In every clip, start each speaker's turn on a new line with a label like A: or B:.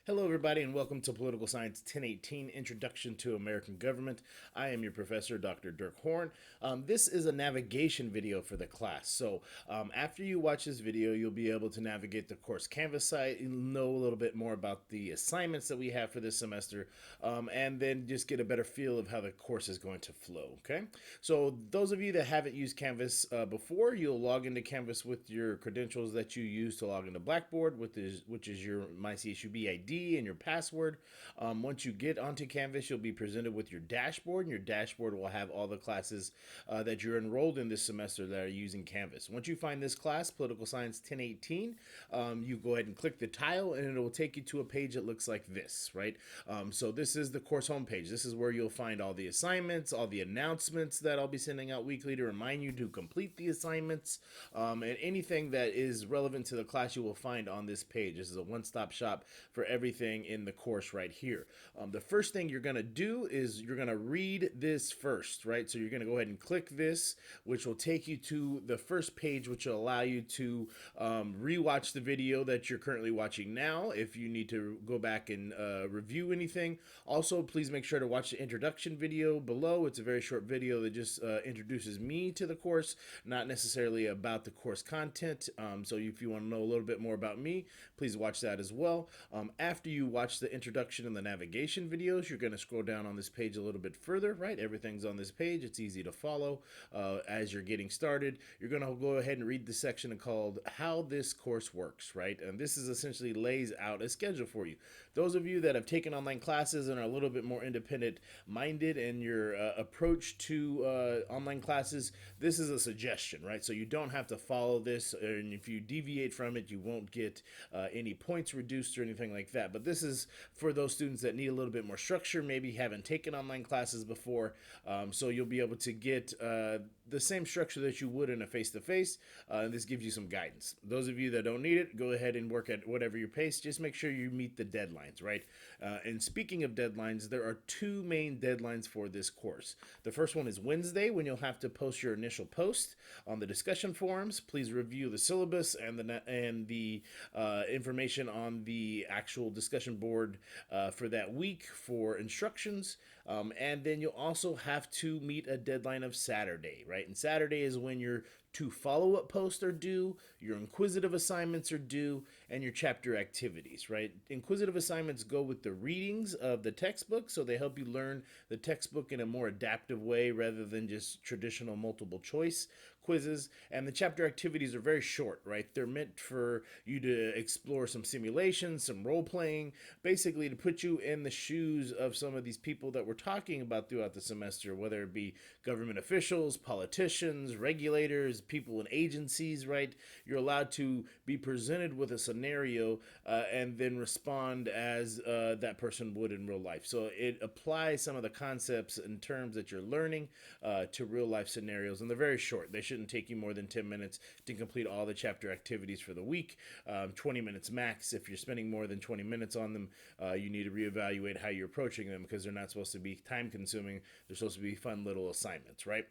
A: Hello, everybody, and welcome to Political Science 1018 Introduction to American Government. I am your professor, Dr. Dirk Horn. This is a navigation video for the class. So, after you watch this video, you'll be able to navigate the course Canvas site, know a little bit more about the assignments that we have for this semester, and then just get a better feel of how the course is going to flow. Okay? So, those of you that haven't used Canvas before, you'll log into Canvas with your credentials that you use to log into Blackboard, which is your MyCSUB ID and your password. Once you get onto Canvas, you'll be presented with your dashboard, and your dashboard will have all the classes that you're enrolled in this semester that are using Canvas. Once you find this class, Political Science 1018, you go ahead and click the tile, and it will take you to a page that looks like this, right? So this is the course homepage. This is where you'll find all the assignments, all the announcements that I'll be sending out weekly to remind you to complete the assignments, and anything that is relevant to the class you will find on this page. This is a one-stop shop for everything in the course right here. The first thing you're going to do is you're going to read this first, right? So you're going to go ahead and click this, which will take you to the first page, which will allow you to rewatch the video that you're currently watching now if you need to go back and review anything. Also, please make sure to watch the introduction video below. It's a very short video that just introduces me to the course, not necessarily about the course content. So if you want to know a little bit more about me, please watch that as well. After you watch the introduction and the navigation videos, you're going to scroll down on this page a little bit further, right? Everything's on this page. It's easy to follow as you're getting started. You're going to go ahead and read the section called How This Course Works, right? And this is essentially lays out a schedule for you. Those of you that have taken online classes and are a little bit more independent minded in your approach to online classes, this is a suggestion, right? So you don't have to follow this, and if you deviate from it, you won't get any points reduced or anything like that. But this is for those students that need a little bit more structure, maybe haven't taken online classes before, so you'll be able to get the same structure that you would in a face-to-face, and this gives you some guidance. Those of you that don't need it, go ahead and work at whatever your pace. Just make sure you meet the deadlines, right? And speaking of deadlines, there are two main deadlines for this course. The first one is Wednesday, when you'll have to post your initial post on the discussion forums. Please review the syllabus and the information on the actual discussion board for that week for instructions. And then you'll also have to meet a deadline of Saturday, right? And Saturday is when your two follow-up posts are due, your inquisitive assignments are due, and your chapter activities, right? Inquisitive assignments go with the readings of the textbook, so they help you learn the textbook in a more adaptive way rather than just traditional multiple choice quizzes. And the chapter activities are very short, right? They're meant for you to explore some simulations, some role playing, basically to put you in the shoes of some of these people that we're talking about throughout the semester, whether it be government officials, politicians, regulators, people in agencies, right? You're allowed to be presented with a scenario and then respond as that person would in real life. So it applies some of the concepts and terms that you're learning to real life scenarios, and they're very short. They shouldn't take you more than 10 minutes to complete all the chapter activities for the week. 20 minutes max. If you're spending more than 20 minutes on them, you need to reevaluate how you're approaching them, because they're not supposed to be time consuming. They're supposed to be fun little assignments, right?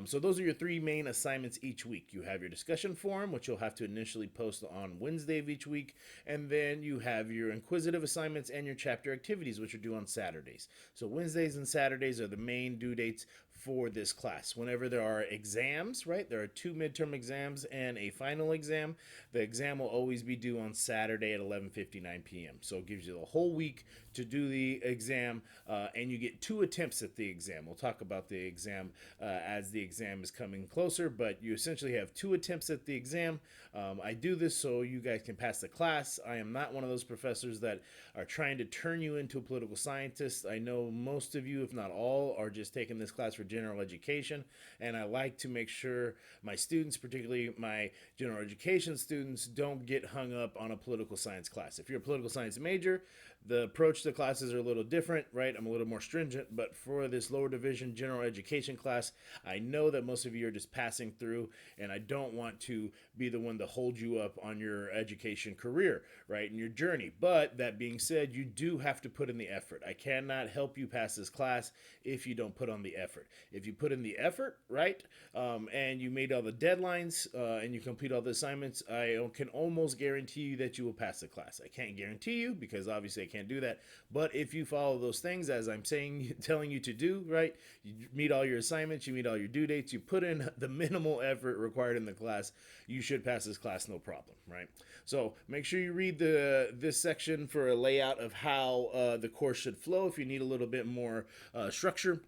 A: So those are your three main assignments each week. You have your discussion forum, which you'll have to initially post on Wednesday of each week, and then you have your inquisitive assignments and your chapter activities, which are due on Saturdays. So Wednesdays and Saturdays are the main due dates for this class. Whenever there are exams, right, there are two midterm exams and a final exam. The exam will always be due on Saturday at 11:59 p.m. So it gives you the whole week to do the exam, and you get two attempts at the exam. We'll talk about the exam as the exam is coming closer, but you essentially have two attempts at the exam. I do this so you guys can pass the class. I am not one of those professors that are trying to turn you into a political scientist. I know most of you, if not all, are just taking this class for general education, and I like to make sure my students, particularly my general education students, don't get hung up on a political science class. If you're a political science major, the approach to the classes are a little different, right? I'm a little more stringent, but for this lower division general education class, I know that most of you are just passing through, and I don't want to be the one to hold you up on your education career, right, and your journey. But that being said, you do have to put in the effort. I cannot help you pass this class if you don't put on the effort. If you put in the effort, right, and you made all the deadlines and you complete all the assignments, I can almost guarantee you that you will pass the class. I can't guarantee you because obviously I can't do that. But if you follow those things as I'm saying, telling you to do, right, you meet all your assignments, you meet all your due dates, you put in the minimal effort required in the class, you should pass this class no problem, right? So make sure you read this section for a layout of how the course should flow if you need a little bit more structure.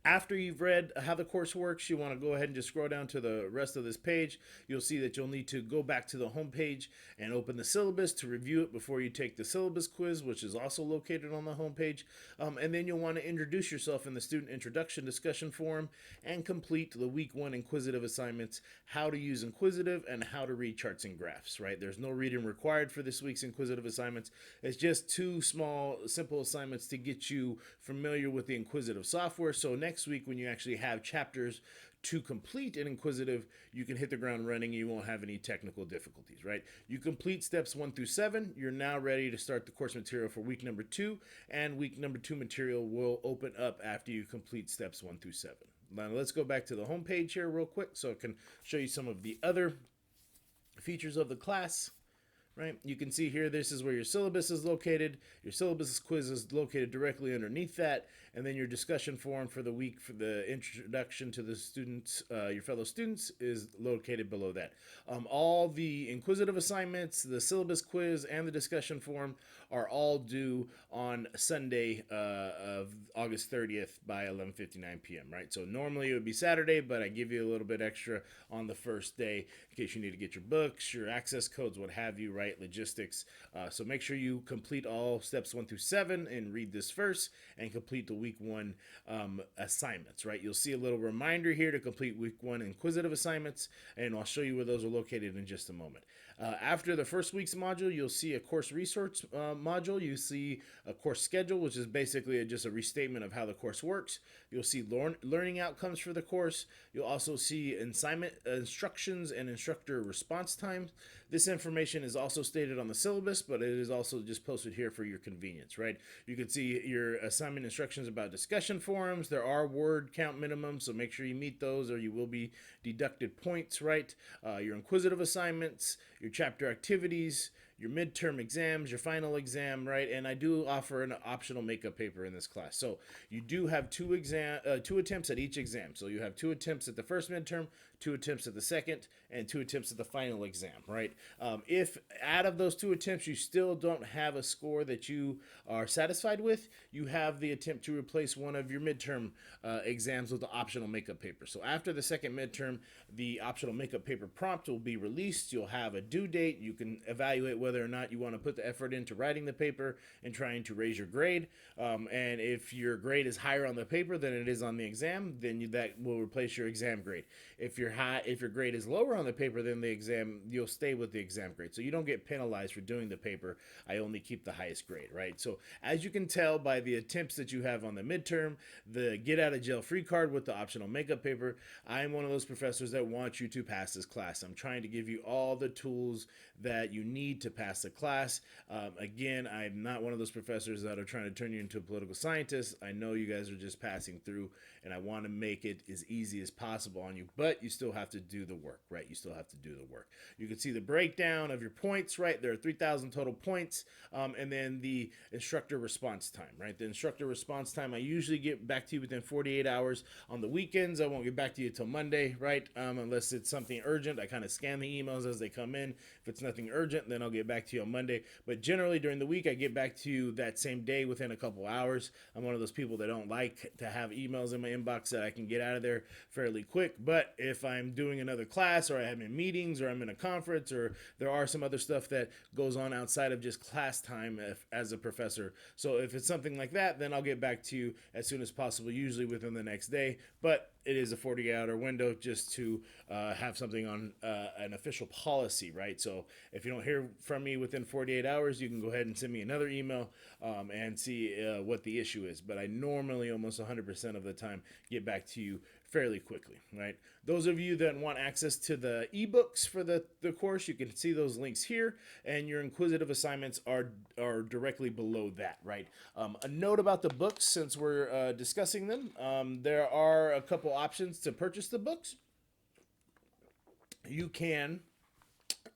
A: After you've read how the course works, you want to go ahead and just scroll down to the rest of this page. You'll see that you'll need to go back to the home page and open the syllabus to review it before you take the syllabus quiz, which is also located on the home page. And then you'll want to introduce yourself in the student introduction discussion forum and complete the week 1 inquisitive assignments, how to use inquisitive and how to read charts and graphs, right? There's no reading required for this week's inquisitive assignments. It's just 2 small, simple assignments to get you familiar with the inquisitive software. So next week, when you actually have chapters to complete in inquisitive, you can hit the ground running and you won't have any technical difficulties, right? You complete steps 1 through 7. You're now ready to start the course material for week number 2, and week number 2 material will open up after you complete steps 1 through 7. Now let's go back to the home page here real quick so I can show you some of the other features of the class. Right, you can see here, this is where your syllabus is located. Your syllabus quiz is located directly underneath that, and then your discussion forum for the week for the introduction to the students, your fellow students, is located below that. All the inquisitive assignments, the syllabus quiz, and the discussion forum are all due on Sunday of August 30th by 11:59 p.m. Right, so normally it would be Saturday, but I give you a little bit extra on the first day in case you need to get your books, your access codes, what have you, right? Logistics. So make sure you complete all steps 1 through 7 and read this first and complete the week 1 assignments, right? You'll see a little reminder here to complete week 1 inquisitive assignments, and I'll show you where those are located in just a moment. After the first week's module, you'll see a course resource module. You see a course schedule, which is basically just a restatement of how the course works. You'll see learning outcomes for the course. You'll also see assignment instructions and instructor response times. This information is also stated on the syllabus, but it is also just posted here for your convenience, right? You can see your assignment instructions about discussion forums. There are word count minimums, so make sure you meet those or you will be deducted points, right? Your inquisitive assignments, your chapter activities, your midterm exams, your final exam, right? And I do offer an optional makeup paper in this class. So you do have two attempts at each exam. So you have 2 attempts at the first midterm, 2 attempts at the second, and 2 attempts at the final exam, right? If out of those 2 attempts you still don't have a score that you are satisfied with, you have the attempt to replace one of your midterm exams with the optional makeup paper. So after the second midterm, the optional makeup paper prompt will be released. You'll have a due date. You can evaluate whether or not you want to put the effort into writing the paper and trying to raise your grade. And if your grade is higher on the paper than it is on the exam, then that will replace your exam grade. If your grade is lower on the paper than the exam, you'll stay with the exam grade. So you don't get penalized for doing the paper. I only keep the highest grade, right? So as you can tell by the attempts that you have on the midterm, the get out of jail free card with the optional makeup paper, I am one of those professors that want you to pass this class. I'm trying to give you all the tools that you need to pass the class. Again, I'm not one of those professors that are trying to turn you into a political scientist. I know you guys are just passing through, and I want to make it as easy as possible on you, but you still have to do the work, right? You still have to do the work. You can see the breakdown of your points, right? There are 3,000 total points, and then the instructor response time, right? The instructor response time, I usually get back to you within 48 hours. On the weekends, I won't get back to you until Monday, right? Unless it's something urgent. I kind of scan the emails as they come in. If it's nothing urgent, then I'll get back to you on Monday. But generally during the week, I get back to you that same day within a couple hours. I'm one of those people that don't like to have emails in my inbox that I can get out of there fairly quick. But if I'm doing another class or I'm in meetings or I'm in a conference or there are some other stuff that goes on outside of just class time as a professor. So if it's something like that, then I'll get back to you as soon as possible, usually within the next day. But it is a 48-hour window just to have something on an official policy, right? So if you don't hear from me within 48 hours, you can go ahead and send me another email and see what the issue is. But I normally almost 100% of the time get back to you fairly quickly, right? Those of you that want access to the ebooks for the course, you can see those links here, and your inquisitive assignments are directly below that, right? A note about the books, since we're discussing them, there are a couple options to purchase the books. You can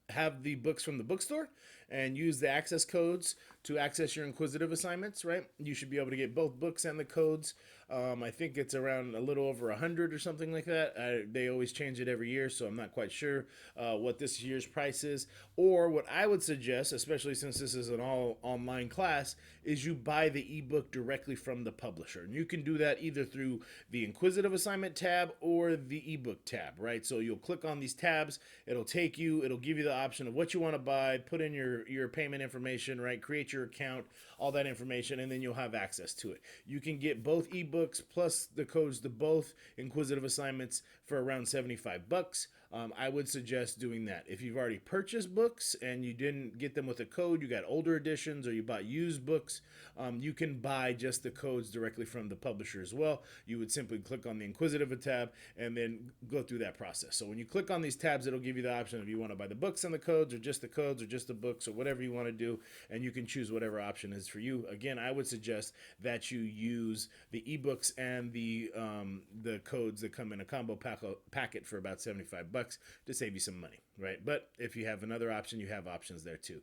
A: have the books from the bookstore and use the access codes to access your inquisitive assignments, right? You should be able to get both books and the codes. I think it's around a little over 100 or something like that. They always change it every year, so I'm not quite sure what this year's price is. Or what I would suggest, especially since this is an all online class, is you buy the ebook directly from the publisher. And you can do that either through the inquisitive assignment tab or the ebook tab, right? So you'll click on these tabs, it'll give you the option of what you want to buy, put in your payment information, right? Create your account, all that information, and then you'll have access to it. You can get both ebooks plus the codes to both inquisitive assignments for around $75. I would suggest doing that. If you've already purchased books and you didn't get them with a code, you got older editions, or you bought used books, you can buy just the codes directly from the publisher as well. You would simply click on the inquisitive tab and then go through that process. So when you click on these tabs, it'll give you the option if you want to buy the books and the codes, or just the books, or whatever you want to do, and you can choose whatever option is for you. Again, I would suggest that you use the ebooks and the codes that come in a combo packet for about $75 to save you some money, right? But if you have another option, you have options there too.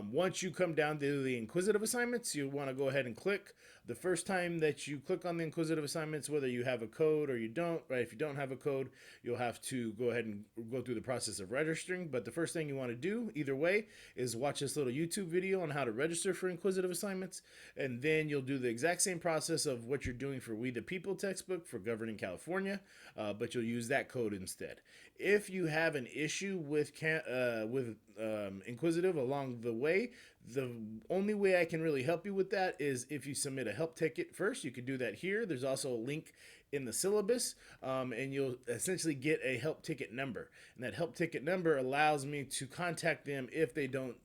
A: Once you come down to the inquisitive assignments, you want to go ahead and click. The first time that you click on the inquisitive assignments, whether you have a code or you don't, right? If you don't have a code, you'll have to go ahead and go through the process of registering. But the first thing you want to do, either way, is watch this little YouTube video on how to register for inquisitive assignments, and then you'll do the exact same process of what you're doing for We the People textbook for Governing California, but you'll use that code instead. If you have an issue with inquisitive along the way, the only way I can really help you with that is if you submit a help ticket first. You could do that here. There's also a link in the syllabus, and you'll essentially get a help ticket number. And that help ticket number allows me to contact them if they don't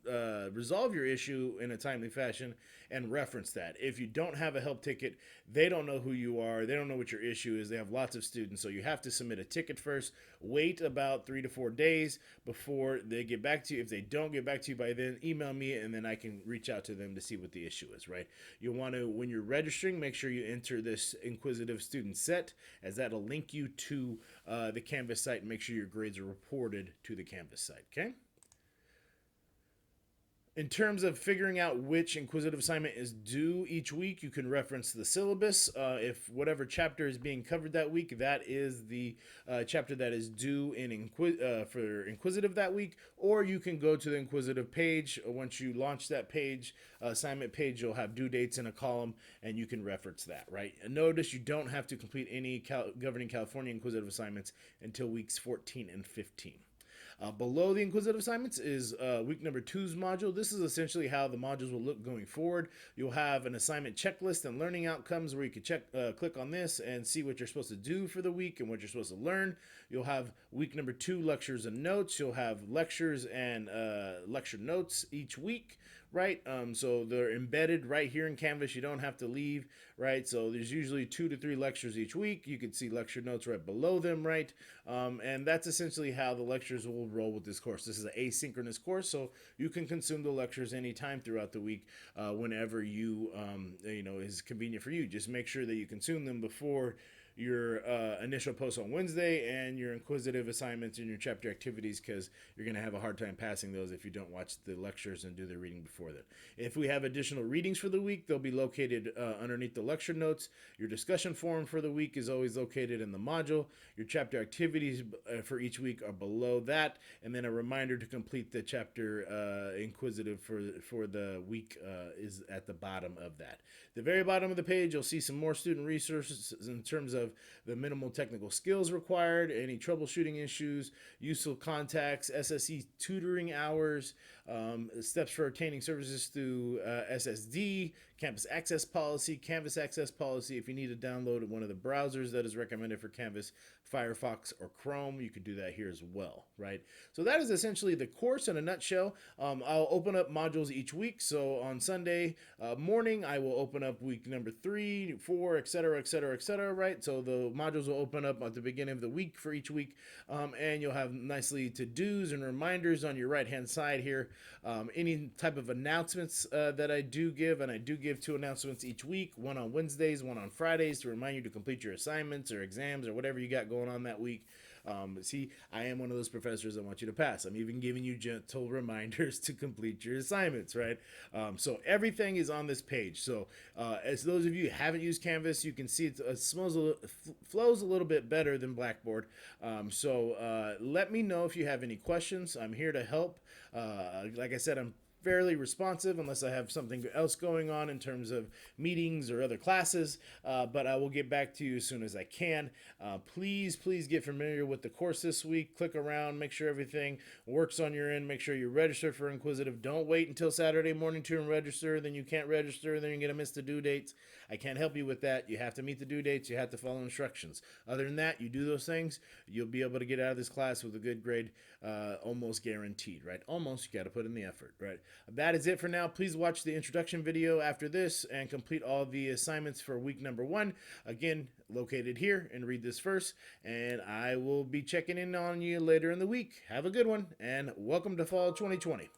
A: resolve your issue in a timely fashion, and reference that. If you don't have a help ticket, they don't know who you are. They don't know what your issue is. They have lots of students, so you have to submit a ticket first. Wait about 3 to 4 days before they get back to you. If they don't get back to you by then, email me, and then I can reach out to them to see what the issue is, right? You'll want to, when you're registering, make sure you enter this inquisitive student set, as that'll link you to the Canvas site, and make sure your grades are reported to the Canvas site, okay? In terms of figuring out which inquisitive assignment is due each week, you can reference the syllabus. If whatever chapter is being covered that week, that is the chapter that is due in for inquisitive that week. Or you can go to the inquisitive page. Once you launch that page, assignment page, you'll have due dates in a column, and you can reference that, right? And notice you don't have to complete any Governing California inquisitive assignments until weeks 14 and 15. Below the inquisitive assignments is week number 2's module. This is essentially how the modules will look going forward. You'll have an assignment checklist and learning outcomes where you can click on this and see what you're supposed to do for the week and what you're supposed to learn. You'll have week number 2 lectures and notes. You'll have lectures and lecture notes each week, right? So they're embedded right here in Canvas. You don't have to leave, right? So there's usually 2 to 3 lectures each week. You can see lecture notes right below them, right? And that's essentially how the lectures will roll with this course. This is an asynchronous course, so you can consume the lectures anytime throughout the week, whenever you know, is convenient for you. Just make sure that you consume them before your initial post on Wednesday and your inquisitive assignments and your chapter activities, because you're going to have a hard time passing those if you don't watch the lectures and do the reading before that. If we have additional readings for the week, they'll be located underneath the lecture notes. Your discussion forum for the week is always located in the module. Your chapter activities for each week are below that, and then a reminder to complete the chapter inquisitive for the week is at the bottom of that. The very bottom of the page, you'll see some more student resources in terms of of the minimal technical skills required, any troubleshooting issues, useful contacts, SSE tutoring hours, steps for obtaining services through SSD, campus access policy, Canvas access policy. If you need to download one of the browsers that is recommended for Canvas, Firefox or Chrome, you could do that here as well, right? So that is essentially the course in a nutshell. I'll open up modules each week. So on Sunday morning, I will open up week number 3, 4, etc., etc., etc., right? So the modules will open up at the beginning of the week for each week, and you'll have nicely to-dos and reminders on your right-hand side here. Any type of announcements that I do give, and I do give 2 announcements each week, one on Wednesdays, one on Fridays, to remind you to complete your assignments or exams or whatever you got going on that week. See, I am one of those professors that want you to pass. I'm even giving you gentle reminders to complete your assignments, right? So everything is on this page. So as those of you who haven't used Canvas, you can see it flows a little bit better than Blackboard. So let me know if you have any questions. I'm here to help. Like I said, I'm fairly responsive unless I have something else going on in terms of meetings or other classes, but I will get back to you as soon as I can. Please get familiar with the course this week. Click around, make sure everything works on your end, make sure you're registered for Inquisitive. Don't wait until Saturday morning to register, then you can't register, then you're going to miss the due dates. I can't help you with that. You have to meet the due dates, you have to follow instructions. Other than that, you do those things, you'll be able to get out of this class with a good grade, almost guaranteed, right? Almost, you got to put in the effort, right? That is it for now. Please watch the introduction video after this and complete all the assignments for week number 1. Again, located here, and read this first. And I will be checking in on you later in the week. Have a good one, and welcome to fall 2020.